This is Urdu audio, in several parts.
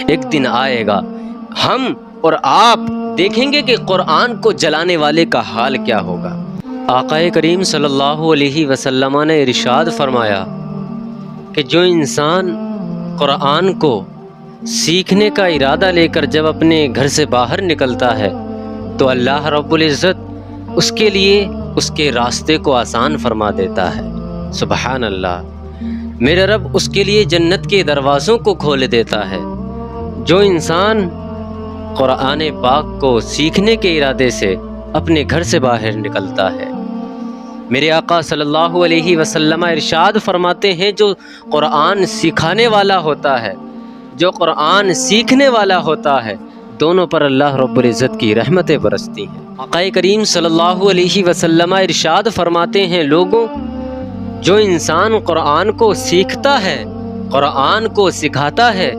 ایک دن آئے گا ہم اور آپ دیکھیں گے کہ قرآن کو جلانے والے کا حال کیا ہوگا۔ آقا کریم صلی اللہ علیہ وسلم نے ارشاد فرمایا کہ جو انسان قرآن کو سیکھنے کا ارادہ لے کر جب اپنے گھر سے باہر نکلتا ہے تو اللہ رب العزت اس کے لیے اس کے راستے کو آسان فرما دیتا ہے۔ سبحان اللہ، میرا رب اس کے لیے جنت کے دروازوں کو کھول دیتا ہے۔ جو انسان قرآن پاک کو سیکھنے کے ارادے سے اپنے گھر سے باہر نکلتا ہے، میرے آقا صلی اللہ علیہ وسلم ارشاد فرماتے ہیں جو قرآن سکھانے والا ہوتا ہے، جو قرآن سیکھنے والا ہوتا ہے، دونوں پر اللہ رب العزت کی رحمتیں برستی ہیں۔ آقا کریم صلی اللہ علیہ وسلم ارشاد فرماتے ہیں لوگوں، جو انسان قرآن کو سیکھتا ہے، قرآن کو سکھاتا ہے،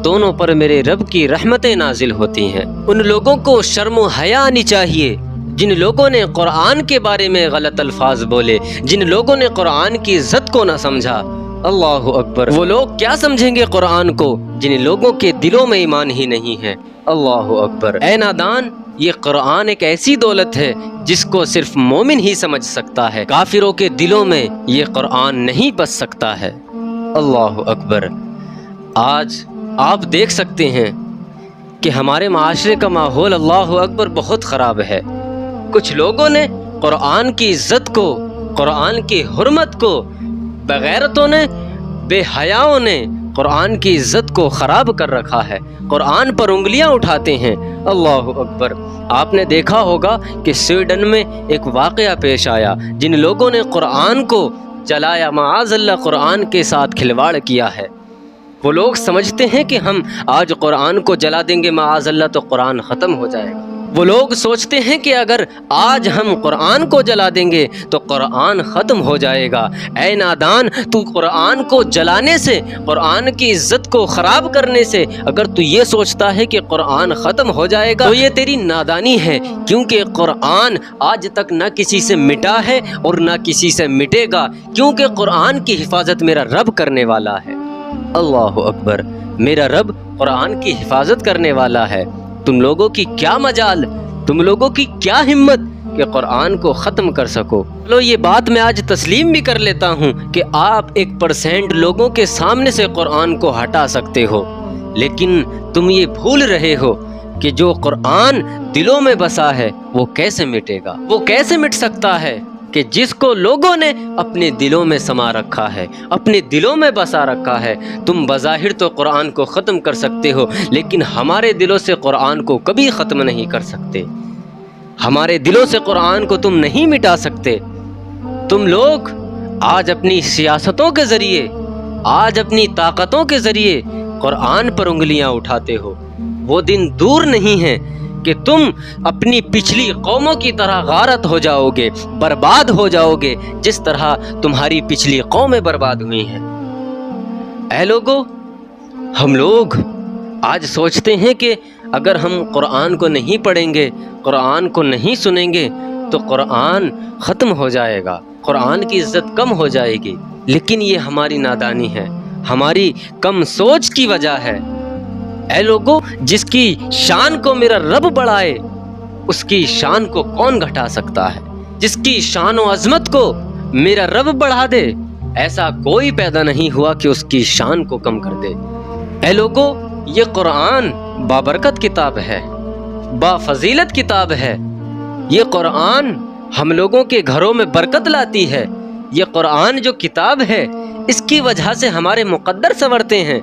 دونوں پر میرے رب کی رحمتیں نازل ہوتی ہیں۔ ان لوگوں کو شرم و حیا آنی چاہیے جن لوگوں نے قرآن کے بارے میں غلط الفاظ بولے، جن لوگوں نے قرآن کی عزت کو نہ سمجھا۔ اللہ اکبر، وہ لوگ کیا سمجھیں گے قرآن کو جن لوگوں کے دلوں میں ایمان ہی نہیں ہے۔ اللہ اکبر، اے نادان، یہ قرآن ایک ایسی دولت ہے جس کو صرف مومن ہی سمجھ سکتا ہے، کافروں کے دلوں میں یہ قرآن نہیں بس سکتا ہے۔ اللہ اکبر، آج آپ دیکھ سکتے ہیں کہ ہمارے معاشرے کا ماحول اللہ اکبر بہت خراب ہے۔ کچھ لوگوں نے قرآن کی عزت کو، قرآن کی حرمت کو، بغیرتوں نے، بے حیاؤں نے قرآن کی عزت کو خراب کر رکھا ہے، قرآن پر انگلیاں اٹھاتے ہیں۔ اللہ اکبر، آپ نے دیکھا ہوگا کہ سویڈن میں ایک واقعہ پیش آیا، جن لوگوں نے قرآن کو جلایا، معاذ اللہ قرآن کے ساتھ کھلواڑ کیا ہے۔ وہ لوگ سمجھتے ہیں کہ ہم آج قرآن کو جلا دیں گے معاذ اللہ تو قرآن ختم ہو جائے گا۔ وہ لوگ سوچتے ہیں کہ اگر آج ہم قرآن کو جلا دیں گے تو قرآن ختم ہو جائے گا۔ اے نادان، تو قرآن کو جلانے سے، قرآن کی عزت کو خراب کرنے سے اگر تو یہ سوچتا ہے کہ قرآن ختم ہو جائے گا تو یہ تیری نادانی ہے، کیونکہ قرآن آج تک نہ کسی سے مٹا ہے اور نہ کسی سے مٹے گا، کیونکہ قرآن کی حفاظت میرا رب کرنے والا ہے۔ اللہ اکبر، میرا رب قرآن کی حفاظت کرنے والا ہے۔ تم لوگوں کی کیا مجال، تم لوگوں کی کیا ہمت کہ قرآن کو ختم کر سکو۔ چلو یہ بات میں آج تسلیم بھی کر لیتا ہوں کہ آپ 1% لوگوں کے سامنے سے قرآن کو ہٹا سکتے ہو، لیکن تم یہ بھول رہے ہو کہ جو قرآن دلوں میں بسا ہے وہ کیسے مٹے گا؟ وہ کیسے مٹ سکتا ہے کہ جس کو لوگوں نے اپنے دلوں میں سما رکھا ہے، اپنے دلوں میں بسا رکھا ہے۔ تم بظاہر تو قرآن کو ختم کر سکتے ہو، لیکن ہمارے دلوں سے قرآن کو کبھی ختم نہیں کر سکتے، ہمارے دلوں سے قرآن کو تم نہیں مٹا سکتے۔ تم لوگ آج اپنی سیاستوں کے ذریعے، آج اپنی طاقتوں کے ذریعے قرآن پر انگلیاں اٹھاتے ہو۔ وہ دن دور نہیں ہے کہ تم اپنی پچھلی قوموں کی طرح غارت ہو جاؤ گے، برباد ہو جاؤ گے، جس طرح تمہاری پچھلی قومیں برباد ہوئی ہیں۔ اے لوگو، ہم لوگ آج سوچتے ہیں کہ اگر ہم قرآن کو نہیں پڑھیں گے، قرآن کو نہیں سنیں گے تو قرآن ختم ہو جائے گا، قرآن کی عزت کم ہو جائے گی، لیکن یہ ہماری نادانی ہے، ہماری کم سوچ کی وجہ ہے۔ اے لوگو، جس کی شان کو میرا رب بڑھائے اس کی شان کو کون گھٹا سکتا ہے؟ جس کی شان و عظمت کو میرا رب بڑھا دے، ایسا کوئی پیدا نہیں ہوا کہ اس کی شان کو کم کر دے۔ اے لوگو، یہ قرآن بابرکت کتاب ہے، با فضیلت کتاب ہے۔ یہ قرآن ہم لوگوں کے گھروں میں برکت لاتی ہے۔ یہ قرآن جو کتاب ہے اس کی وجہ سے ہمارے مقدر سنورتے ہیں،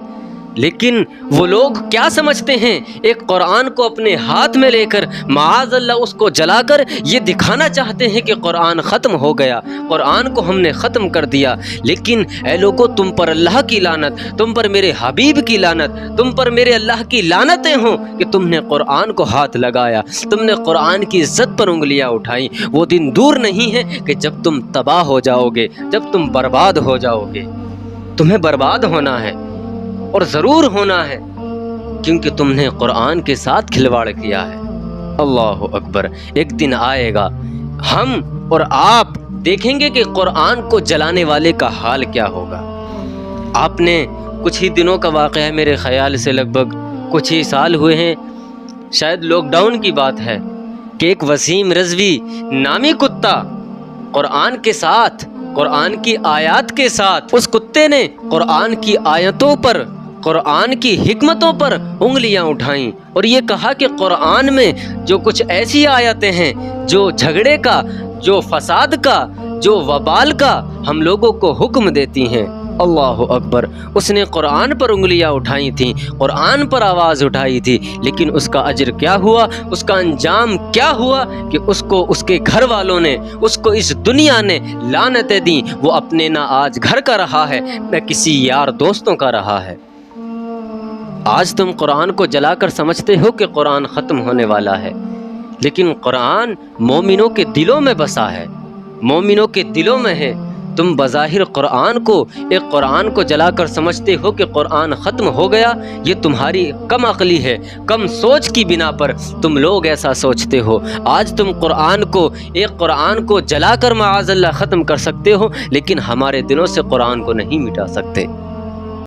لیکن وہ لوگ کیا سمجھتے ہیں؟ ایک قرآن کو اپنے ہاتھ میں لے کر معاذ اللہ اس کو جلا کر یہ دکھانا چاہتے ہیں کہ قرآن ختم ہو گیا، قرآن کو ہم نے ختم کر دیا۔ لیکن اے لوگو، تم پر اللہ کی لعنت، تم پر میرے حبیب کی لعنت، تم پر میرے اللہ کی لعنتیں ہوں کہ تم نے قرآن کو ہاتھ لگایا، تم نے قرآن کی عزت پر انگلیاں اٹھائیں۔ وہ دن دور نہیں ہے کہ جب تم تباہ ہو جاؤ گے، جب تم برباد ہو جاؤ گے۔ تمہیں برباد ہونا ہے اور ضرور ہونا ہے، کیونکہ تم نے قرآن کے ساتھ کھلواڑ کیا ہے۔ اللہ اکبر، ایک دن آئے گا ہم اور آپ دیکھیں گے کہ قرآن کو جلانے والے کا حال کیا ہوگا۔ آپ نے کچھ ہی دنوں کا واقعہ ہے، میرے خیال سے لگ بھگ کچھ ہی سال ہوئے ہیں، شاید لاک ڈاؤن کی بات ہے، کہ ایک وسیم رضوی نامی کتا قرآن کے ساتھ، قرآن کی آیات کے ساتھ، اس کتے نے قرآن کی آیتوں پر، قرآن کی حکمتوں پر انگلیاں اٹھائیں اور یہ کہا کہ قرآن میں جو کچھ ایسی آیتیں ہیں جو جھگڑے کا، جو فساد کا، جو وبال کا ہم لوگوں کو حکم دیتی ہیں۔ اللہ اکبر! اس نے قرآن پر انگلیاں اٹھائی تھیں، قرآن پر آواز اٹھائی تھی، لیکن اس کا اجر کیا ہوا، اس کا انجام کیا ہوا کہ اس کو اس کے گھر والوں نے، اس کو اس دنیا نے لعنتیں دیں۔ وہ اپنے نہ آج گھر کا رہا ہے، نہ کسی یار دوستوں کا رہا ہے۔ آج تم قرآن کو جلا کر سمجھتے ہو کہ قرآن ختم ہونے والا ہے، لیکن قرآن مومنوں کے دلوں میں بسا ہے، مومنوں کے دلوں میں ہے۔ تم بظاہر قرآن کو، ایک قرآن کو جلا کر سمجھتے ہو کہ قرآن ختم ہو گیا، یہ تمہاری کم عقلی ہے، کم سوچ کی بنا پر تم لوگ ایسا سوچتے ہو۔ آج تم قرآن کو، ایک قرآن کو جلا کر معاذ اللہ ختم کر سکتے ہو، لیکن ہمارے دلوں سے قرآن کو نہیں مٹا سکتے۔